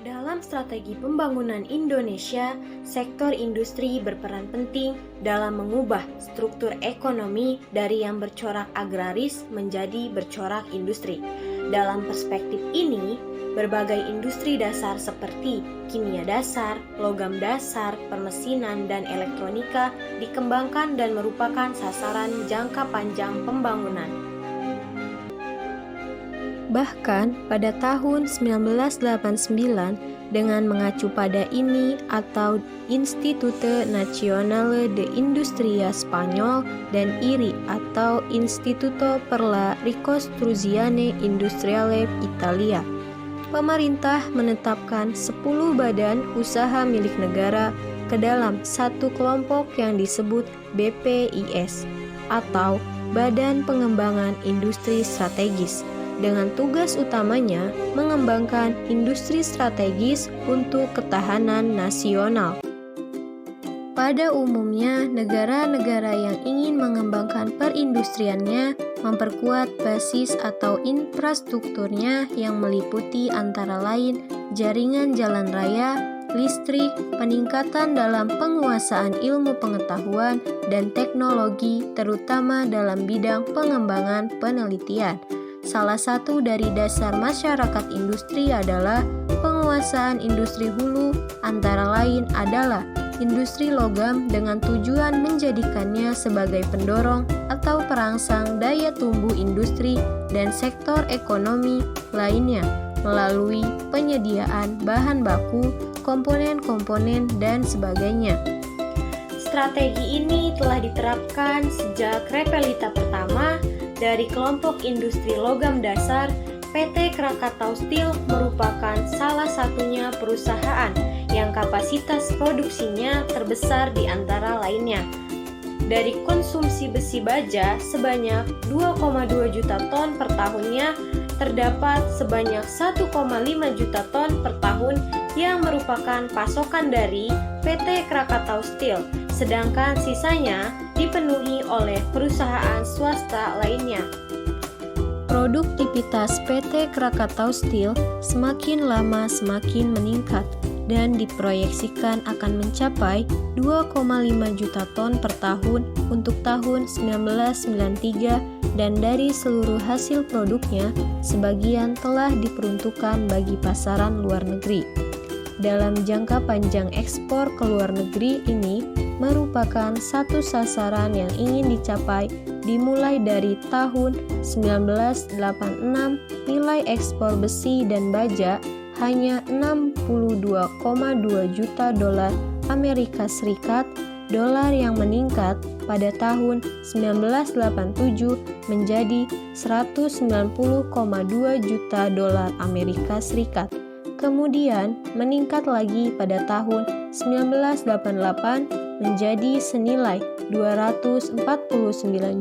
Dalam strategi pembangunan Indonesia, sektor industri berperan penting dalam mengubah struktur ekonomi dari yang bercorak agraris menjadi bercorak industri. Dalam perspektif ini, berbagai industri dasar seperti kimia dasar, logam dasar, permesinan, dan elektronika dikembangkan dan merupakan sasaran jangka panjang pembangunan. Bahkan pada tahun 1989 dengan mengacu pada ini atau Instituto Nacional de Industria Spanyol dan IRI atau Instituto per la Ricostruzione Industriale Italia, pemerintah menetapkan 10 badan usaha milik negara ke dalam satu kelompok yang disebut BPIS atau Badan Pengembangan Industri Strategis, dengan tugas utamanya mengembangkan industri strategis untuk ketahanan nasional. Pada umumnya, negara-negara yang ingin mengembangkan perindustriannya memperkuat basis atau infrastrukturnya yang meliputi antara lain jaringan jalan raya, listrik, peningkatan dalam penguasaan ilmu pengetahuan dan teknologi terutama dalam bidang pengembangan penelitian. Salah satu dari dasar masyarakat industri adalah penguasaan industri hulu, antara lain adalah industri logam dengan tujuan menjadikannya sebagai pendorong atau perangsang daya tumbuh industri dan sektor ekonomi lainnya melalui penyediaan bahan baku, komponen-komponen, dan sebagainya. Strategi ini telah diterapkan sejak Repelita pertama dari kelompok industri logam dasar. PT Krakatau Steel merupakan salah satunya perusahaan yang kapasitas produksinya terbesar di antara lainnya. Dari konsumsi besi baja sebanyak 2,2 juta ton per tahunnya, terdapat sebanyak 1,5 juta ton per tahun yang merupakan pasokan dari PT Krakatau Steel, sedangkan sisanya dipenuhi oleh perusahaan swasta lainnya. Produktivitas PT Krakatau Steel semakin lama semakin meningkat dan diproyeksikan akan mencapai 2,5 juta ton per tahun untuk tahun 1993, dan dari seluruh hasil produknya, sebagian telah diperuntukkan bagi pasaran luar negeri. Dalam jangka panjang ekspor ke luar negeri ini merupakan satu sasaran yang ingin dicapai dimulai dari tahun 1986. Nilai ekspor besi dan baja hanya 62,2 juta dolar Amerika Serikat, dolar yang meningkat pada tahun 1987 menjadi 190,2 juta dolar Amerika Serikat. Kemudian meningkat lagi pada tahun 1988 menjadi senilai 249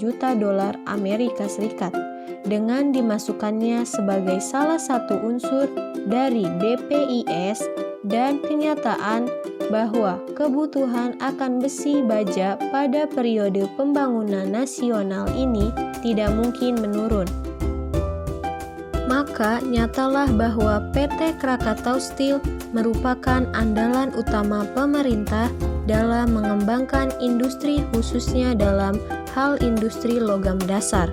juta dolar Amerika Serikat, dengan dimasukkannya sebagai salah satu unsur dari BPIS dan kenyataan bahwa kebutuhan akan besi baja pada periode pembangunan nasional ini tidak mungkin menurun. Maka nyatalah bahwa PT Krakatau Steel merupakan andalan utama pemerintah dalam mengembangkan industri, khususnya dalam hal industri logam dasar.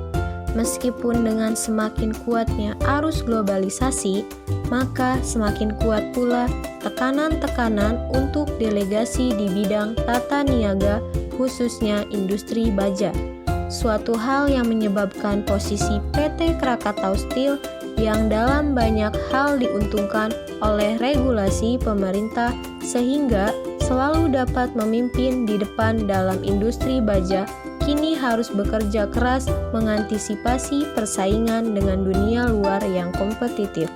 Meskipun dengan semakin kuatnya arus globalisasi, maka semakin kuat pula tekanan-tekanan untuk delegasi di bidang tata niaga, khususnya industri baja. Suatu hal yang menyebabkan posisi PT Krakatau Steel yang dalam banyak hal diuntungkan oleh regulasi pemerintah sehingga selalu dapat memimpin di depan dalam industri baja, kini harus bekerja keras mengantisipasi persaingan dengan dunia luar yang kompetitif.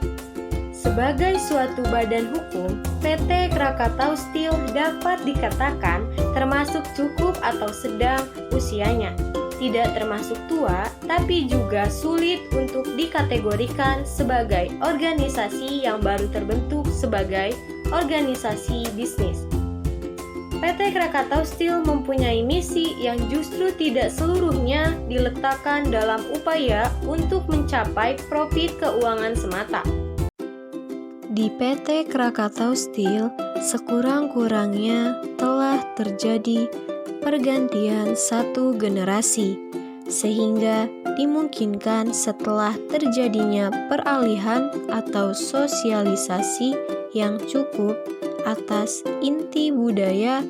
Sebagai suatu badan hukum, PT Krakatau Steel dapat dikatakan termasuk cukup atau sedang usianya. Tidak termasuk tua, tapi juga sulit untuk dikategorikan sebagai organisasi yang baru terbentuk sebagai organisasi bisnis. PT Krakatau Steel mempunyai misi yang justru tidak seluruhnya diletakkan dalam upaya untuk mencapai profit keuangan semata. Di PT Krakatau Steel, sekurang-kurangnya telah terjadi pergantian satu generasi, sehingga dimungkinkan setelah terjadinya peralihan atau sosialisasi yang cukup atas inti budaya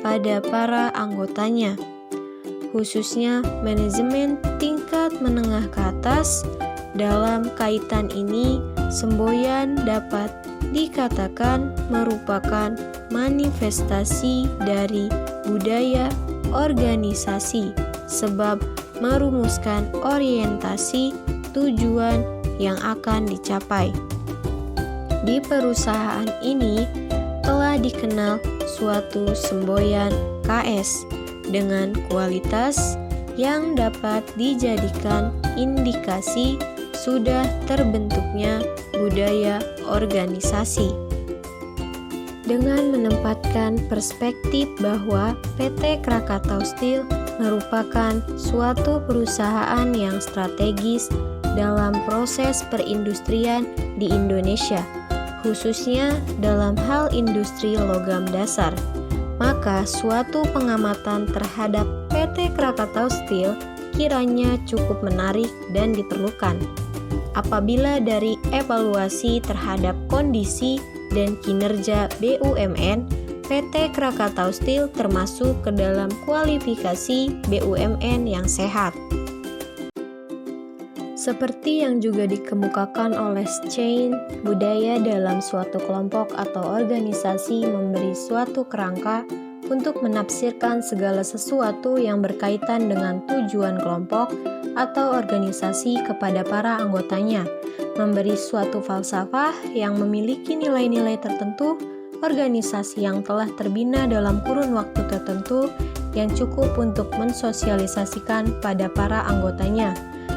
pada para anggotanya, khususnya manajemen tingkat menengah ke atas. Dalam kaitan ini, semboyan dapat dikatakan merupakan manifestasi dari budaya organisasi, sebab merumuskan orientasi tujuan yang akan dicapai. Di perusahaan ini telah dikenal suatu semboyan KS dengan kualitas yang dapat dijadikan indikasi sudah terbentuknya budaya organisasi. Dengan menempatkan perspektif bahwa PT Krakatau Steel merupakan suatu perusahaan yang strategis dalam proses perindustrian di Indonesia, khususnya dalam hal industri logam dasar, maka suatu pengamatan terhadap PT Krakatau Steel kiranya cukup menarik dan diperlukan. Apabila dari evaluasi terhadap kondisi dan kinerja BUMN, PT Krakatau Steel termasuk ke dalam kualifikasi BUMN yang sehat. Seperti yang juga dikemukakan oleh Schein, budaya dalam suatu kelompok atau organisasi memberi suatu kerangka untuk menafsirkan segala sesuatu yang berkaitan dengan tujuan kelompok atau organisasi kepada para anggotanya, memberi suatu falsafah yang memiliki nilai-nilai tertentu, organisasi yang telah terbina dalam kurun waktu tertentu yang cukup untuk mensosialisasikan pada para anggotanya,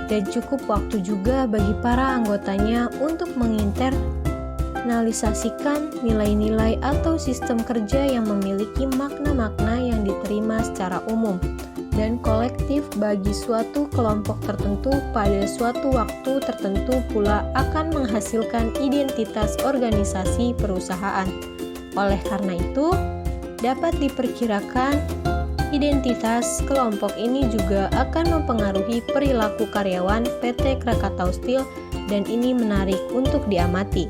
dan cukup waktu juga bagi para anggotanya untuk menginternalisasikan nilai-nilai atau sistem kerja yang memiliki makna-makna yang diterima secara umum dan kolektif bagi suatu kelompok tertentu pada suatu waktu tertentu pula akan menghasilkan identitas organisasi perusahaan. Oleh karena itu, dapat diperkirakan identitas kelompok ini juga akan mempengaruhi perilaku karyawan PT Krakatau Steel dan ini menarik untuk diamati.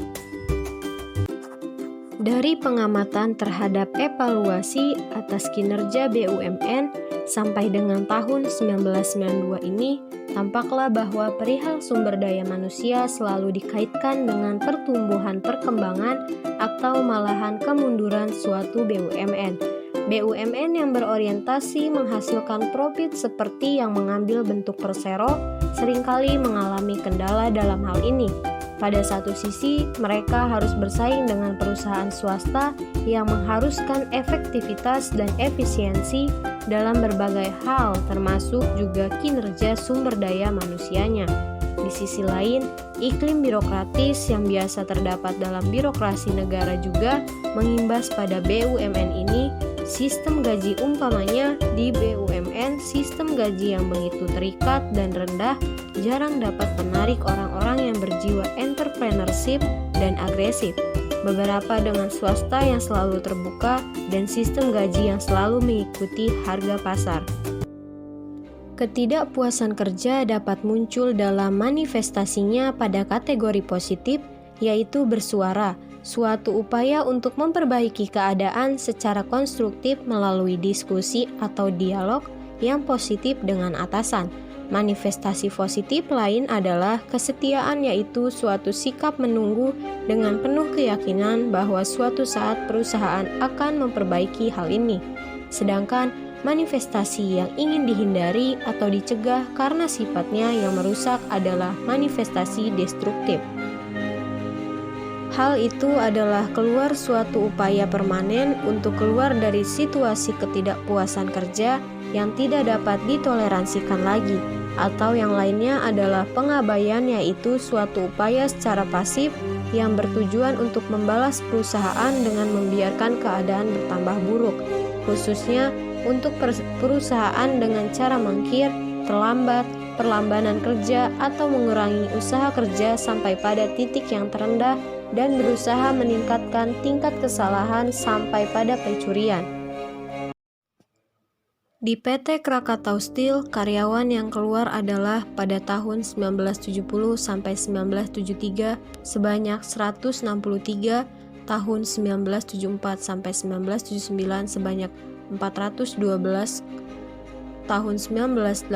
Dari pengamatan terhadap evaluasi atas kinerja BUMN sampai dengan tahun 1992 ini, tampaklah bahwa perihal sumber daya manusia selalu dikaitkan dengan pertumbuhan perkembangan atau malahan kemunduran suatu BUMN. BUMN yang berorientasi menghasilkan profit seperti yang mengambil bentuk persero seringkali mengalami kendala dalam hal ini. Pada satu sisi, mereka harus bersaing dengan perusahaan swasta yang mengharuskan efektivitas dan efisiensi dalam berbagai hal, termasuk juga kinerja sumber daya manusianya. Di sisi lain, iklim birokratis yang biasa terdapat dalam birokrasi negara juga mengimbas pada BUMN ini. Sistem gaji umpamanya di BUMN, sistem gaji yang begitu terikat dan rendah jarang dapat menarik orang-orang yang berjiwa entrepreneurship dan agresif. Beberapa dengan swasta yang selalu terbuka dan sistem gaji yang selalu mengikuti harga pasar. Ketidakpuasan kerja dapat muncul dalam manifestasinya pada kategori positif, yaitu bersuara, suatu upaya untuk memperbaiki keadaan secara konstruktif melalui diskusi atau dialog yang positif dengan atasan. Manifestasi positif lain adalah kesetiaan, yaitu suatu sikap menunggu dengan penuh keyakinan bahwa suatu saat perusahaan akan memperbaiki hal ini. Sedangkan manifestasi yang ingin dihindari atau dicegah karena sifatnya yang merusak adalah manifestasi destruktif. Hal itu adalah keluar suatu upaya permanen untuk keluar dari situasi ketidakpuasan kerja yang tidak dapat ditoleransikan lagi, atau yang lainnya adalah pengabaian, yaitu suatu upaya secara pasif yang bertujuan untuk membalas perusahaan dengan membiarkan keadaan bertambah buruk, khususnya untuk perusahaan dengan cara mangkir, terlambat, perlambanan kerja, atau mengurangi usaha kerja sampai pada titik yang terendah dan berusaha meningkatkan tingkat kesalahan sampai pada pencurian. Di PT Krakatau Steel, karyawan yang keluar adalah pada tahun 1970 sampai 1973 sebanyak 163, tahun 1974 sampai 1979 sebanyak 412, tahun 1980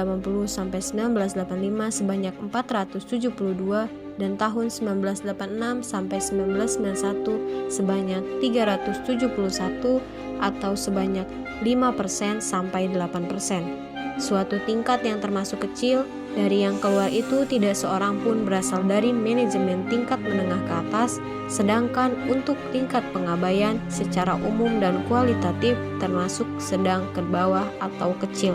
sampai 1985 sebanyak 472, dan tahun 1986 sampai 1991 sebanyak 371 atau sebanyak 5% sampai 8%. Suatu tingkat yang termasuk kecil. Dari yang keluar itu tidak seorang pun berasal dari manajemen tingkat menengah ke atas, sedangkan untuk tingkat pengabaian secara umum dan kualitatif termasuk sedang ke bawah atau kecil.